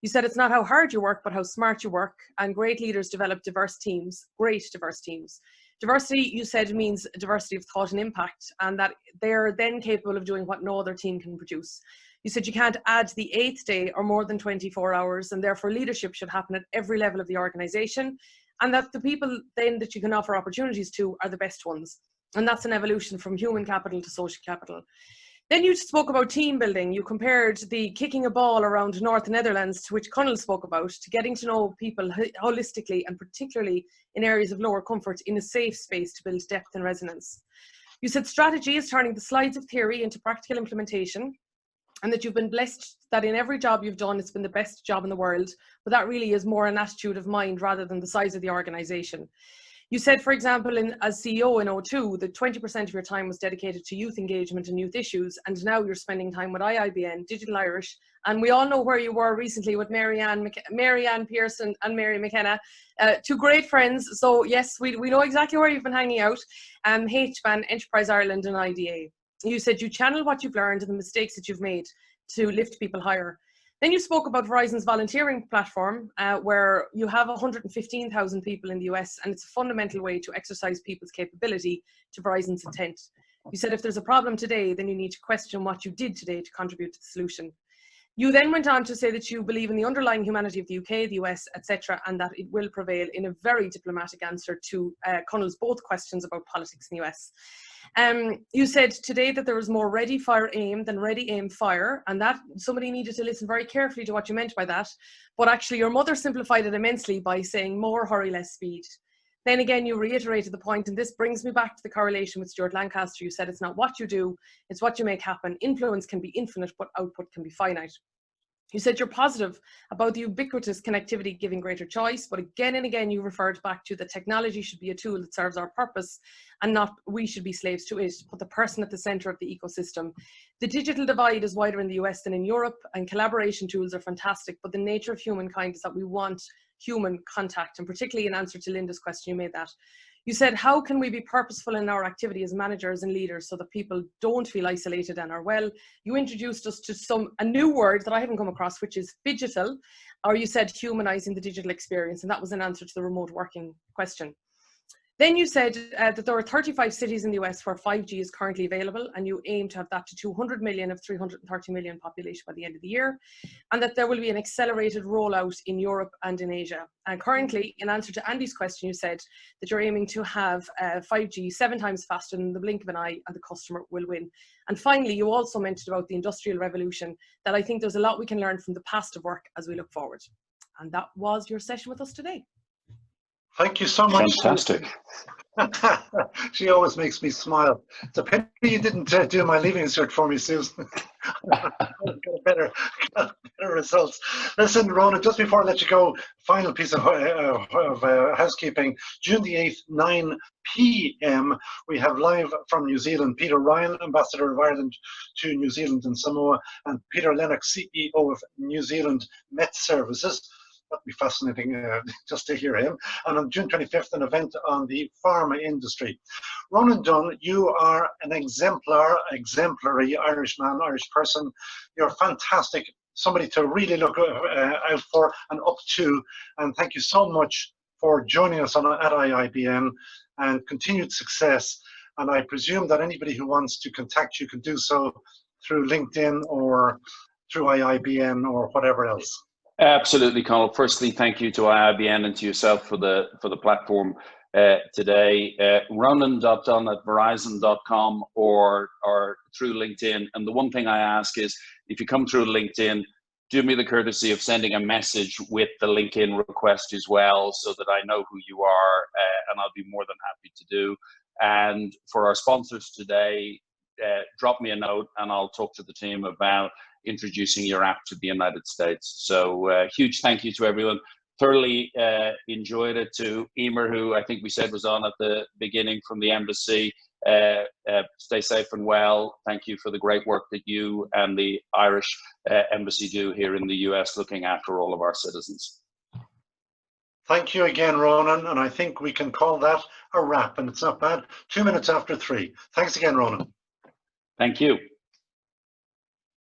You said it's not how hard you work, but how smart you work, and great leaders develop diverse teams, great diverse teams. Diversity, you said, means diversity of thought and impact, and that they're then capable of doing what no other team can produce. You said you can't add the 8th day or more than 24 hours, and therefore leadership should happen at every level of the organization, and that the people then that you can offer opportunities to are the best ones. And that's an evolution from human capital to social capital. Then you spoke about team building. You compared the kicking a ball around North Netherlands, to which Conall spoke about, to getting to know people holistically, and particularly in areas of lower comfort, in a safe space to build depth and resonance. You said strategy is turning the slides of theory into practical implementation, and that you've been blessed that in every job you've done, it's been the best job in the world, but that really is more an attitude of mind rather than the size of the organization. You said, for example, as CEO in 2002, that 20% of your time was dedicated to youth engagement and youth issues, and now you're spending time with IIBN, Digital Irish, and we all know where you were recently with Marianne Pearson and Mary McKenna, two great friends. So yes, we know exactly where you've been hanging out, HBAN, Enterprise Ireland and IDA. You said you channel what you've learned and the mistakes that you've made to lift people higher. Then you spoke about Verizon's volunteering platform, where you have 115,000 people in the US, and it's a fundamental way to exercise people's capability to Verizon's intent. You said if there's a problem today, then you need to question what you did today to contribute to the solution. You then went on to say that you believe in the underlying humanity of the UK, the US, etc., and that it will prevail, in a very diplomatic answer to Conall's both questions about politics in the US. You said today that there was more ready, fire, aim than ready, aim, fire, and that somebody needed to listen very carefully to what you meant by that. But actually your mother simplified it immensely by saying more hurry, less speed. Then again, you reiterated the point, and this brings me back to the correlation with Stuart Lancaster. You said it's not what you do, it's what you make happen. Influence can be infinite, but output can be finite. You said you're positive about the ubiquitous connectivity giving greater choice, but again and again you referred back to the technology should be a tool that serves our purpose and not we should be slaves to it, put the person at the center of the ecosystem. The digital divide is wider in the US than in Europe, and collaboration tools are fantastic, but the nature of humankind is that we want human contact, and particularly in answer to Linda's question, you made that. You said, how can we be purposeful in our activity as managers and leaders so that people don't feel isolated and are well? You introduced us to a new word that I haven't come across, which is phygital, or you said humanizing the digital experience, and that was an answer to the remote working question. Then you said that there are 35 cities in the US where 5G is currently available, and you aim to have that to 200 million of 330 million population by the end of the year, and that there will be an accelerated rollout in Europe and in Asia. And currently, in answer to Andy's question, you said that you're aiming to have 5G 7 times faster than the blink of an eye, and the customer will win. And finally, you also mentioned about the industrial revolution, that I think there's a lot we can learn from the past of work as we look forward. And that was your session with us today. Thank you so much. Fantastic. She always makes me smile. It's a pity you didn't do my leaving cert for me, Susan. got better results. Listen, Ronan, just before I let you go, final piece of housekeeping. June the 8th, 9 p.m. we have live from New Zealand Peter Ryan, Ambassador of Ireland to New Zealand and Samoa, and Peter Lennox, CEO of New Zealand Met Services. That'd be fascinating just to hear him. And on June 25th, an event on the pharma industry. Ronan Dunne, you are an exemplary Irish man, Irish person. You're fantastic, somebody to really look out for and up to. And thank you so much for joining us at IIBN, and continued success. And I presume that anybody who wants to contact you can do so through LinkedIn or through IIBN or whatever else. Absolutely, Conall. Firstly, thank you to IIBN and to yourself for the platform today. Ronan.dunne@verizon.com or through LinkedIn. And the one thing I ask is, if you come through LinkedIn, do me the courtesy of sending a message with the LinkedIn request as well, so that I know who you are, and I'll be more than happy to do. And for our sponsors today, drop me a note and I'll talk to the team about introducing your app to the United States. So huge thank you to everyone. Thoroughly enjoyed it. To Emer, who I think we said was on at the beginning from the embassy. Stay safe and well. Thank you for the great work that you and the Irish embassy do here in the US, looking after all of our citizens. Thank you again, Ronan, and I think we can call that a wrap, and it's not bad. 2 minutes after 3. Thanks again, Ronan. Thank you.